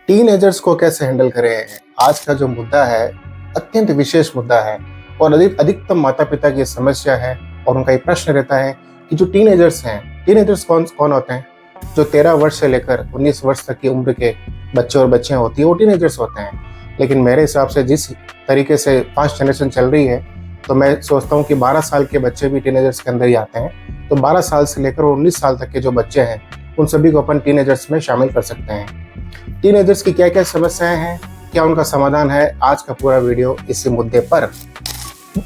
Teenagers को कैसे handle करें, आज का जो मुद्दा है अत्यंत विशेष मुद्दा है और अधिकतम माता पिता की समस्या है। और उनका ये प्रश्न रहता है कि जो टीनेजर्स कौन कौन होते हैं। जो 13 वर्ष से लेकर 19 वर्ष तक की उम्र के बच्चे और बच्चियां होती है वो टीनेजर्स होते हैं। लेकिन मेरे हिसाब से जिस तरीके से फास्ट जनरेशन चल रही है, तो मैं सोचता हूँ कि 12 साल के बच्चे भी टीनेजर्स के अंदर ही आते हैं। तो 12 साल से लेकर 19 साल तक के जो बच्चे हैं उन सभी को अपन टीनेजर्स में शामिल कर सकते हैं। टीनेजर्स की क्या क्या समस्याएं हैं, क्या उनका समाधान है, आज का पूरा वीडियो इसी मुद्दे पर।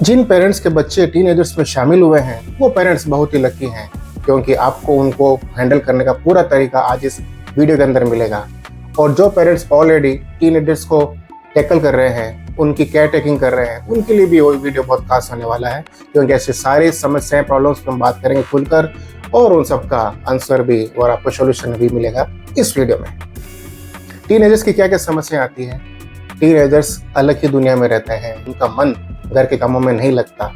जिन पेरेंट्स के बच्चे टीनेजर्स में शामिल हुए हैं वो पेरेंट्स बहुत ही लकी हैं, क्योंकि आपको उनको हैंडल करने का पूरा तरीका आज इस वीडियो के अंदर मिलेगा। और जो पेरेंट्स ऑलरेडी टीनेजर्स को टैकल कर रहे हैं, उनकी केयर टेकिंग कर रहे हैं, उनके लिए भी वो वीडियो बहुत खास होने वाला है, क्योंकि ऐसे सारी समस्याएं प्रॉब्लम्स पर हम बात करेंगे खुलकर और उन सबका आंसर भी और आपको सोल्यूशन भी मिलेगा इस वीडियो में। टीनेजर्स की क्या क्या समस्या आती है। टीनेजर्स अलग ही दुनिया में रहते हैं, उनका मन घर के कामों में नहीं लगता।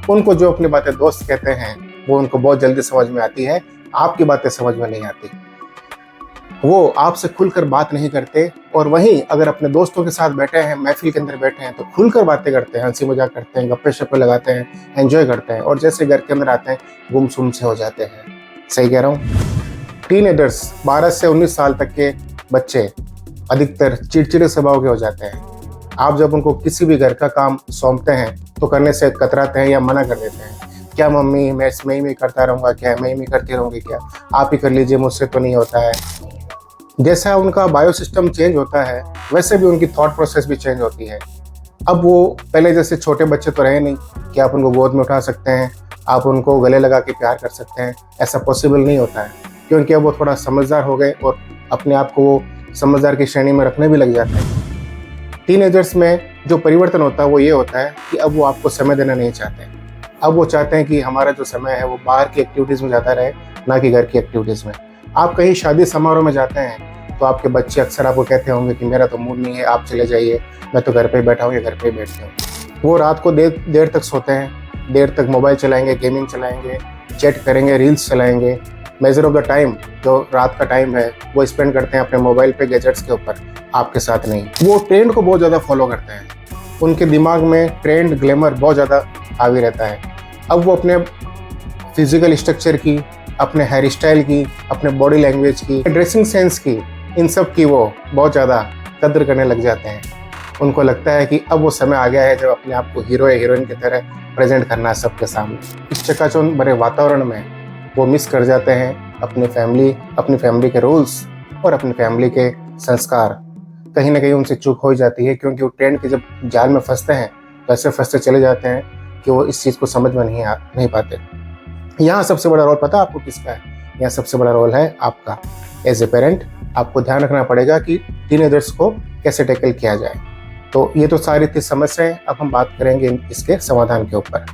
उनको जो अपनी बातें दोस्त कहते हैं वो उनको बहुत जल्दी समझ में आती है, आपकी बातें समझ में नहीं आती। वो आपसे खुलकर बात नहीं करते, और वहीं अगर अपने दोस्तों के साथ बैठे हैं, महफिल के अंदर बैठे हैं, तो खुलकर बातें करते हैं, हंसी मजाक करते हैं, गप्पे शप्पे लगाते हैं, एंजॉय करते हैं। और जैसे घर के अंदर आते हैं गुमसुम से हो जाते हैं। सही कह रहा हूँ। टीनेजर्स 12 से 19 साल तक के बच्चे अधिकतर चिड़चिड़े स्वभाव के हो जाते हैं। आप जब उनको किसी भी घर का काम सौंपते हैं तो करने से कतराते हैं या मना कर देते हैं। क्या मम्मी, मैं इसमें ही करता रहूँगा, क्या मैं ही करती रहूँगी, क्या आप ही कर लीजिए, मुझसे तो नहीं होता है। जैसा उनका बायो सिस्टम चेंज होता है वैसे भी उनकी थॉट प्रोसेस भी चेंज होती है। अब वो पहले जैसे छोटे बच्चे तो रहे नहीं कि आप उनको गोद में उठा सकते हैं, आप उनको गले लगा के प्यार कर सकते हैं। ऐसा पॉसिबल नहीं होता है, क्योंकि अब वो थोड़ा समझदार हो गए और अपने आप को वो समझदार की श्रेणी में रखने भी लग जाते हैं। टीनेजर्स में जो परिवर्तन होता है वो ये होता है कि अब वो आपको समय देना नहीं चाहते। अब वो चाहते हैं कि हमारा जो समय है वो बाहर की एक्टिविटीज़ में जाता रहे, ना कि घर की एक्टिविटीज़ में। आप कहीं शादी समारोह में जाते हैं तो आपके बच्चे अक्सर आपको कहते होंगे कि मेरा तो मूड नहीं है, आप चले जाइए, मैं तो घर पे बैठा हूँ या घर पे बैठते हूँ। वो रात को देर तक सोते हैं, देर तक मोबाइल चलाएंगे, गेमिंग चलाएंगे, चैट करेंगे, रील्स चलाएंगे। मेजर ऑफ द टाइम जो रात का टाइम है वो स्पेंड करते हैं अपने मोबाइल पे, गैजेट्स के ऊपर, आपके साथ नहीं। वो ट्रेंड को बहुत ज़्यादा फॉलो करते हैं, उनके दिमाग में ट्रेंड ग्लैमर बहुत ज़्यादा हावी रहता है। अब वो अपने फिजिकल स्ट्रक्चर की, अपने हेयर स्टाइल की, अपने बॉडी लैंग्वेज की, ड्रेसिंग सेंस की, इन सब की वो बहुत ज़्यादा कदर करने लग जाते हैं। उनको लगता है कि अब वो समय आ गया है जब अपने आप को हीरो या हीरोइन की तरह प्रेजेंट करना है सबके सामने। इस चकाचौंध भरे वातावरण में वो मिस कर जाते हैं अपनी फैमिली के रूल्स और अपनी फैमिली के संस्कार। कहीं ना कहीं उनसे चूक हो जाती है, क्योंकि वो ट्रेंड के जब जाल में फंसते हैं तो ऐसे फंसते चले जाते हैं कि वो इस चीज़ को समझ में नहीं पाते। यहाँ सबसे बड़ा रोल पता आपको किसका है? यहाँ सबसे बड़ा रोल है आपका। एज ए पेरेंट आपको ध्यान रखना पड़ेगा कि टीनेजर्स को कैसे टैकल किया जाए। तो ये तो सारी थी समस्याएं। अब हम बात करेंगे इसके समाधान के ऊपर।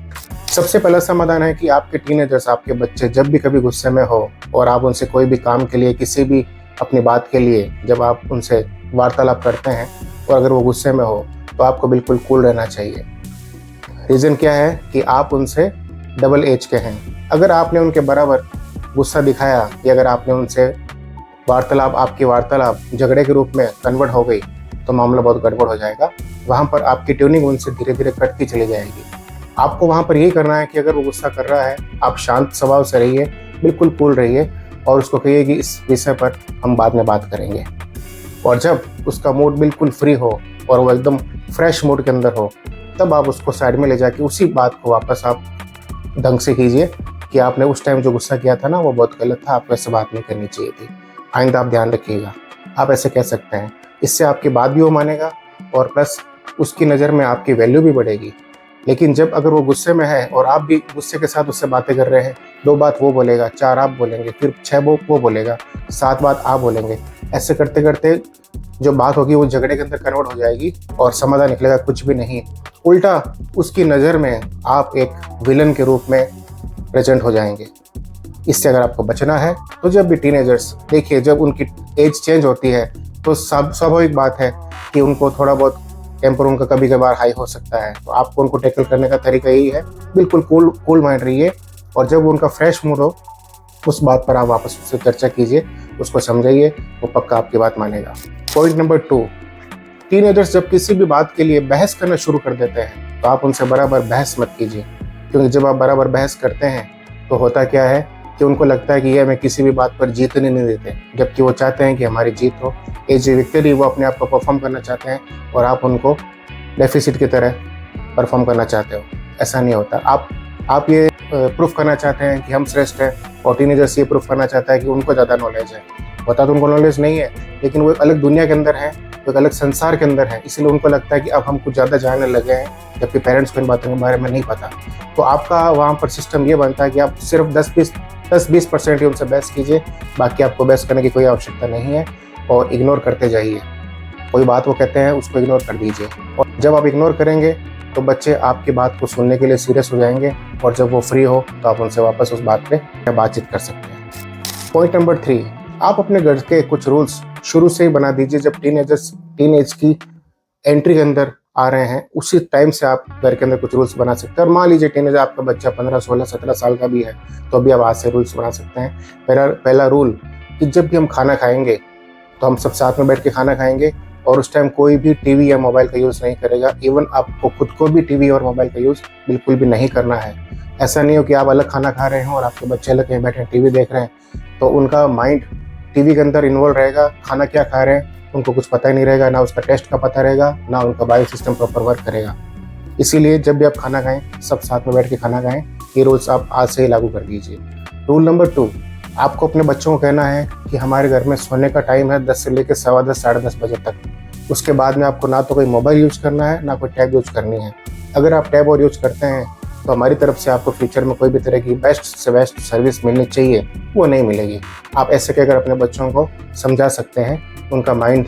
सबसे पहला समाधान है कि आपके टीनेजर्स, आपके बच्चे जब भी कभी गुस्से में हो और आप उनसे कोई भी काम के लिए, किसी भी अपनी बात के लिए जब आप उनसे वार्तालाप करते हैं और अगर वो गुस्से में हो तो आपको बिल्कुल कूल रहना चाहिए। रीज़न क्या है कि आप उनसे डबल एज के हैं। अगर आपने उनके बराबर गुस्सा दिखाया या अगर आपने उनसे आपकी वार्तालाप झगड़े के रूप में कन्वर्ट हो गई तो मामला बहुत गड़बड़ हो जाएगा। वहाँ पर आपकी ट्यूनिंग उनसे धीरे धीरे कटती चली जाएगी। आपको वहाँ पर यही करना है कि अगर वो गुस्सा कर रहा है, आप शांत स्वभाव से रहिए, बिल्कुल कूल रहिए और उसको कहिए कि इस विषय पर हम बाद में बात करेंगे। और जब उसका मूड बिल्कुल फ्री हो और वो एकदम फ्रेश मूड के अंदर हो, तब आप उसको साइड में ले जाके उसी बात को वापस आप ढंग से कीजिए कि आपने उस टाइम जो गुस्सा किया था ना वो बहुत गलत था, आपको ऐसे बात नहीं करनी चाहिए थी, आइंदा आप ध्यान रखिएगा। आप ऐसे कह सकते हैं। इससे आपकी बात भी वो मानेगा और प्लस उसकी नज़र में आपकी वैल्यू भी बढ़ेगी। लेकिन जब अगर वो गुस्से में है और आप भी गुस्से के साथ उससे बातें कर रहे हैं, 2 बात वो बोलेगा, 4 आप बोलेंगे, फिर 6 वो बोलेगा, 7 बात आप बोलेंगे। ऐसे करते करते जो बात होगी वो झगड़े के अंदर कन्वर्ट हो जाएगी और समाधान निकलेगा कुछ भी नहीं। उल्टा उसकी नज़र में आप एक विलन के रूप में प्रेजेंट हो जाएंगे। इससे अगर आपको बचना है तो जब भी टीनेजर्स, देखिए जब उनकी एज चेंज होती है तो स्वाभाविक बात है कि उनको थोड़ा बहुत टेम्पर उनका कभी कभार हाई हो सकता है। तो आपको उनको टैकल करने का तरीका यही है, बिल्कुल कूल माइंड रहिए। और जब उनका फ्रेश मूड हो उस बात पर आप वापस उससे चर्चा कीजिए, उसको समझाइए, वो पक्का आपकी बात मानेगा। पॉइंट नंबर 2, टीनेजर्स जब किसी भी बात के लिए बहस करना शुरू कर देते हैं तो आप उनसे बराबर बहस मत कीजिए, क्योंकि जब आप बराबर बहस करते हैं तो होता क्या है कि उनको लगता है कि ये हमें किसी भी बात पर जीतने नहीं देते, जबकि वो चाहते हैं कि हमारी जीत हो। एज ए विक्टरी वो अपने आप को परफॉर्म करना चाहते हैं और आप उनको डेफिसिट की तरह परफॉर्म करना चाहते हो। ऐसा नहीं होता। आप ये प्रूफ करना चाहते हैं कि हम श्रेष्ठ हैं, और टीनेजर्स ये प्रूफ करना चाहता है कि उनको ज़्यादा नॉलेज है। होता तो उनको नॉलेज नहीं है, लेकिन वो एक अलग दुनिया के अंदर है, वो एक अलग संसार के अंदर है, इसलिए उनको लगता है कि अब हम कुछ ज़्यादा जानने लगे हैं, जबकि पेरेंट्स को इन बातों के बारे में नहीं पता। तो आपका वहाँ पर सिस्टम ये बनता है कि आप सिर्फ 10-20% ही उनसे बहस कीजिए, बाकी आपको बहस करने की कोई आवश्यकता नहीं है, और इग्नोर करते जाइए। कोई बात वो कहते हैं उसको इग्नोर कर दीजिए, और जब आप इग्नोर करेंगे तो बच्चे आपकी बात को सुनने के लिए सीरियस हो जाएंगे, और जब वो फ्री हो तो आप उनसे वापस उस बात पे बातचीत कर सकते हैं। पॉइंट नंबर 3, आप अपने घर के कुछ रूल्स शुरू से ही बना दीजिए। जब टीनेज की एंट्री के अंदर आ रहे हैं, उसी टाइम से आप घर के अंदर कुछ रूल्स बना सकते हैं। और मान लीजिए टीनेज आपका बच्चा 15, 16, 17 साल का भी है, तो अभी आप आज से रूल्स बना सकते हैं। पहला रूल कि जब भी हम खाना खाएंगे तो हम सब साथ में बैठ के खाना खाएंगे, और उस टाइम कोई भी टीवी या मोबाइल का यूज़ नहीं करेगा। इवन आपको खुद को भी टीवी और मोबाइल का यूज़ बिल्कुल भी नहीं करना है। ऐसा नहीं हो कि आप अलग खाना खा रहे हो और आपके बच्चे अलग कहीं बैठे टीवी देख रहे हैं, तो उनका माइंड टीवी के अंदर इन्वॉल्व रहेगा। खाना क्या खा रहे हैं उनको कुछ पता ही नहीं रहेगा, ना उसका टेस्ट का पता रहेगा, ना उनका बायो सिस्टम प्रॉपर वर्क करेगा। इसीलिए जब भी आप खाना खाएं, सब साथ में बैठ के खाना खाएं। ये रूल्स आप आज से ही लागू कर दीजिए। रूल नंबर 2, आपको अपने बच्चों को कहना है कि हमारे घर में सोने का टाइम है 10 से लेकर 10:15, 10:30 बजे तक। उसके बाद में आपको ना तो कोई मोबाइल यूज करना है, ना कोई टैब यूज करनी है। अगर आप टैब और यूज करते हैं तो हमारी तरफ से आपको फ्यूचर में कोई भी तरह की बेस्ट से बेस्ट सर्विस मिलनी चाहिए, वो नहीं मिलेगी। आप ऐसे कहकर अपने बच्चों को समझा सकते हैं, उनका माइंड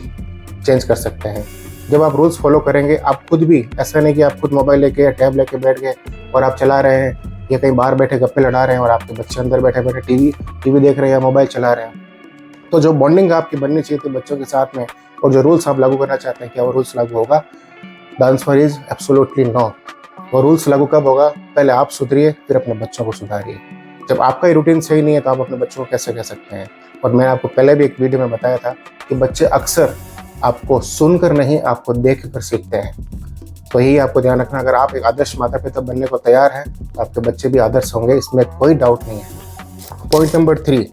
चेंज कर सकते हैं। जब आप रूल्स फॉलो करेंगे, आप खुद भी, ऐसा नहीं कि आप खुद मोबाइल लेके या टैब लेके बैठ गए और आप चला रहे हैं, या कहीं बाहर बैठे गप्पे लड़ा रहे हैं और आपके बच्चे अंदर बैठे बैठे टीवी देख रहे हैं या मोबाइल चला रहे हैं। तो जो बॉन्डिंग आपकी बननी चाहिए थी बच्चों के साथ में, और जो रूल्स आप लागू करना चाहते हैं, क्या वो रूल्स लागू होगा? The answer is absolutely no. वो रूल्स लागू कब होगा? पहले आप सुधरिए, फिर अपने बच्चों को सुधारिए। जब आपका ही रूटीन सही नहीं है तो आप अपने बच्चों को कैसे कह सकते हैं? और मैंने आपको पहले भी एक वीडियो में बताया था कि बच्चे अक्सर आपको सुनकर नहीं, आपको देख कर सीखते हैं। तो यही आपको ध्यान रखना। अगर आप एक आदर्श माता पिता बनने को तैयार हैं तो आपके बच्चे भी आदर्श होंगे, इसमें कोई डाउट नहीं है। पॉइंट नंबर 3,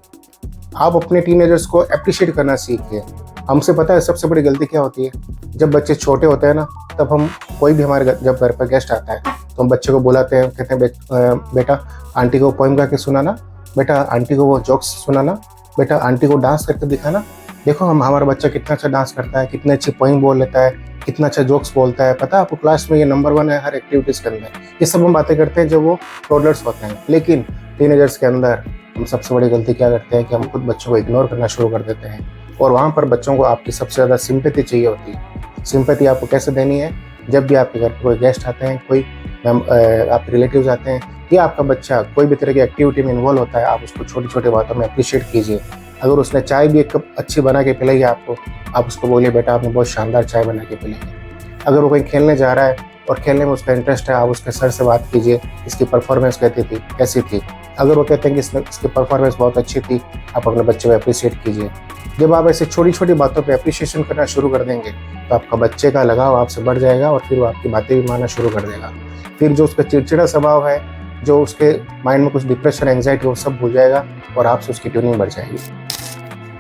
आप अपने टीनेजर्स को अप्रिशिएट करना सीखिए। हमसे पता है सबसे बड़ी गलती क्या होती है? जब बच्चे छोटे होते हैं ना, तब हम कोई भी हमारे जब घर पर गेस्ट आता है तो हम बच्चे को बुलाते हैं, कहते हैं बेटा आंटी को पोएम गा के सुनाना, बेटा आंटी को वो जोक्स सुनाना, बेटा आंटी को डांस करके दिखाना। देखो हमारा बच्चा कितना अच्छा डांस करता है, कितने अच्छी पोएम बोल लेता है, कितना अच्छा जोक्स बोलता है। पता है आपको, क्लास में ये नंबर 1 है हर एक्टिविटीज़ के अंदर। ये सब हम बातें करते हैं जब वो टोडलर्स होते हैं, लेकिन टीनेजर्स के अंदर हम सबसे बड़ी गलती क्या करते हैं कि हम खुद बच्चों को इग्नोर करना शुरू कर देते हैं। और वहाँ पर बच्चों को आपकी सबसे ज़्यादा सिंपैथी चाहिए होती है। सिंपैथी आपको कैसे देनी है? जब भी आपके घर पर कोई गेस्ट आते हैं, कोई आपके रिलेटिव्स आते हैं, या आपका बच्चा कोई भी तरह की एक्टिविटी में इन्वॉल्व होता है, आप उसको छोटी छोटी बातों में अप्रिशिएट कीजिए। अगर उसने चाय भी एक कप अच्छी बना के पिलाई है आपको, आप उसको बोलिए बेटा आपने बहुत शानदार चाय बना के पिलाई है। अगर वो कहीं खेलने जा रहा है और खेलने में उसका इंटरेस्ट है, आप उसके सर से बात कीजिए, इसकी परफॉर्मेंस कैसी थी। अगर वो कहते हैं कि इसकी परफॉर्मेंस बहुत अच्छी थी, आप अपने बच्चे को अप्रिशिएट कीजिए। जब आप ऐसे छोटी छोटी बातों पे अप्रिशिएशन करना शुरू कर देंगे तो आपका बच्चे का लगाव आपसे बढ़ जाएगा, और फिर वो आपकी बातें भी मानना शुरू कर देगा। फिर जो उसका चिड़चिड़ा स्वभाव है, जो उसके माइंड में कुछ डिप्रेशन, एंग्जाइटी, वो सब भूल जाएगा और आपसे उसकी ट्यूनिंग बढ़ जाएगी।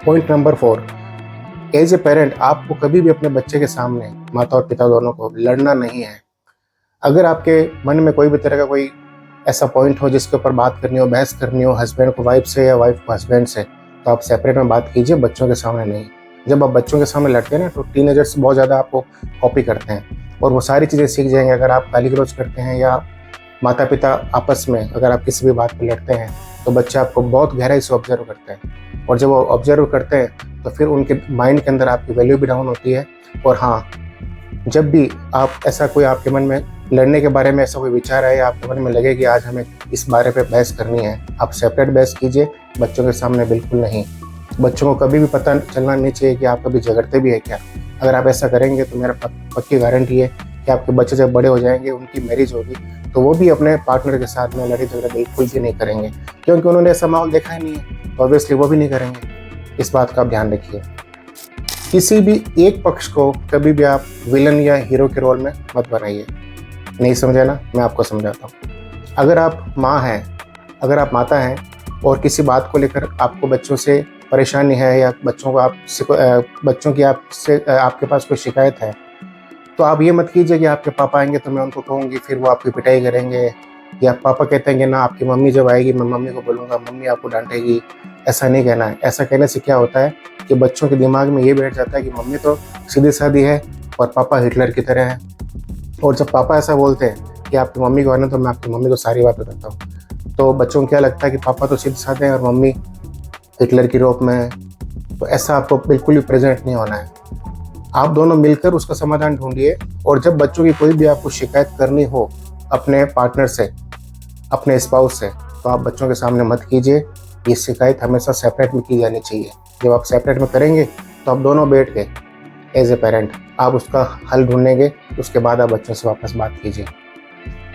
Point number 4, as a parent आपको कभी भी अपने बच्चे के सामने, माता और पिता दोनों को, लड़ना नहीं है। अगर आपके मन में कोई भी तरह का कोई ऐसा पॉइंट हो जिसके ऊपर बात करनी हो, बहस करनी हो, हस्बैंड को वाइफ से या वाइफ को हस्बैंड से, तो आप सेपरेट में बात कीजिए, बच्चों के सामने नहीं। जब आप बच्चों के सामने लड़ते हैं ना, तो टीनेजर्स बहुत ज़्यादा आपको कॉपी करते हैं और वो सारी चीज़ें सीख जाएंगे। अगर आप गाली गलौज करते हैं या माता पिता आपस में अगर आप किसी भी बात पर लड़ते हैं, तो बच्चे आपको बहुत गहराई से ऑब्जर्व करते हैं, और जब वो ऑब्जर्व करते हैं तो फिर उनके माइंड के अंदर आपकी वैल्यू भी डाउन होती है। और हाँ, जब भी आप ऐसा कोई आपके मन में लड़ने के बारे में ऐसा कोई विचार आए, आपके मन में लगे कि आज हमें इस बारे पे बहस करनी है, आप सेपरेट बहस कीजिए, बच्चों के सामने बिल्कुल नहीं। बच्चों को कभी भी पता चलना नहीं चाहिए कि आप कभी झगड़ते भी है क्या। अगर आप ऐसा करेंगे तो मेरा पक्की गारंटी है कि आपके बच्चे जब बड़े हो जाएंगे, उनकी मैरिज होगी, तो वो भी अपने पार्टनर के साथ में लड़ाई झगड़ा बिल्कुल भी नहीं करेंगे, क्योंकि उन्होंने ऐसा माहौल देखा ही नहीं है, तो ऑब्वियसली वो भी नहीं करेंगे। इस बात का आप ध्यान रखिए। किसी भी एक पक्ष को कभी भी आप विलन या हीरो के रोल में मत बनाइए। नहीं समझा ना? मैं आपको समझाता हूँ। अगर आप माँ हैं, अगर आप माता हैं और किसी बात को लेकर आपको बच्चों से परेशानी है या बच्चों की आपके पास कोई शिकायत है, तो आप ये मत कीजिए कि आपके पापा आएंगे तो मैं उनको कहूँगी, फिर वो आपकी पिटाई करेंगे, या पापा कहते हैं कि ना आपकी मम्मी जब आएगी मैं मम्मी को बोलूँगा, मम्मी आपको डांटेगी। ऐसा नहीं कहना है। ऐसा कहने से क्या होता है कि बच्चों के दिमाग में ये बैठ जाता है कि मम्मी तो सीधी सादी है और पापा हिटलर की तरह है। और जब पापा ऐसा बोलते हैं कि आपकी मम्मी को आना, तो मैं आपकी मम्मी को सारी बात बताता हूँ, तो बच्चों को क्या लगता है कि पापा तो सीधे साधे हैं और मम्मी हिटलर की रोप में है। तो ऐसा आपको बिल्कुल भी प्रेजेंट नहीं होना है। आप दोनों मिलकर उसका समाधान ढूंढिए। और जब बच्चों की कोई भी आपको शिकायत करनी हो अपने पार्टनर से, अपने स्पाउस से, तो आप बच्चों के सामने मत कीजिए। ये शिकायत हमेशा सेपरेट में की जानी चाहिए। जब आप सेपरेट में करेंगे तो आप दोनों बैठ के एज ए पेरेंट आप उसका हल ढूंढेंगे, उसके बाद आप बच्चों से वापस बात कीजिए।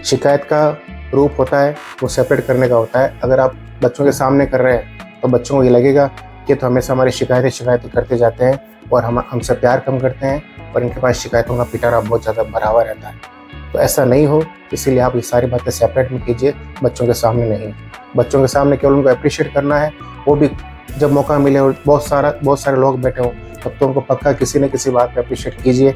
शिकायत का रूप होता है वो सेपरेट करने का होता है। अगर आप बच्चों के सामने कर रहे हैं तो बच्चों को ये लगेगा कि तो हमेशा हमारी शिकायतें करते जाते हैं और हमसे प्यार कम करते हैं और इनके पास शिकायतों का पिटारा बहुत ज़्यादा भरा हुआ रहता है। तो ऐसा नहीं हो, इसीलिए आप ये सारी बातें सेपरेट में कीजिए, बच्चों के सामने नहीं। बच्चों के सामने केवल उनको अप्रिशिएट करना है, वो भी जब मौका मिले और बहुत सारे लोग बैठे हों, तब तो उनको पक्का किसी न किसी बात पे अप्रिशिएट कीजिए।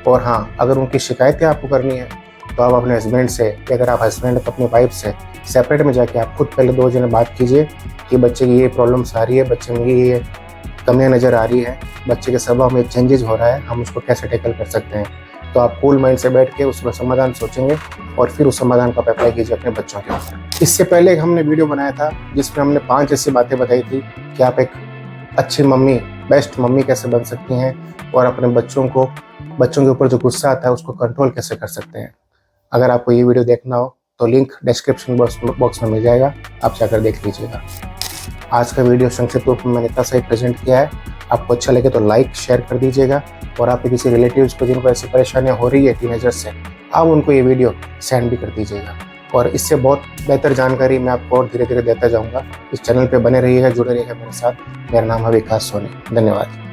और हाँ, अगर उनकी शिकायतें आपको करनी है तो आप अपने हस्बैंड से, या अगर आप हस्बैंड तो अपनी वाइफ से सेपरेट में जाके आप खुद पहले 2 जने बात कीजिए कि बच्चे की ये प्रॉब्लम्स आ रही है, बच्चे में ये कमियाँ नज़र आ रही है, बच्चे के स्वभाव में चेंजेस हो रहा है, हम उसको कैसे टैकल कर सकते हैं। तो आप कूल माइंड से बैठ के उसका समाधान सोचेंगे और फिर उस समाधान को अप्लाई कीजिए अपने बच्चों के ऊपर। इससे पहले हमने वीडियो बनाया था जिसमें हमने 5 ऐसी बातें बताई थी कि आप एक अच्छी मम्मी, बेस्ट मम्मी कैसे बन सकती हैं और अपने बच्चों के ऊपर जो गुस्सा आता है उसको कंट्रोल कैसे कर सकते हैं। अगर आपको ये वीडियो देखना हो तो लिंक डिस्क्रिप्शन बॉक्स में मिल जाएगा, आप जाकर देख लीजिएगा। आज का वीडियो संक्षिप्त रूप में मैंने इतना सही प्रेजेंट किया है। आपको अच्छा लगे तो लाइक शेयर कर दीजिएगा और आपके किसी रिलेटिव्स को जिनको ऐसी परेशानियां हो रही है टीनेजर्स से, आप उनको ये वीडियो सेंड भी कर दीजिएगा। और इससे बहुत बेहतर जानकारी मैं आपको और धीरे धीरे देता जाऊँगा। इस चैनल पर बने रहिएगा, जुड़े रहिएगा मेरे साथ। मेरा नाम है विकास सोनी। धन्यवाद।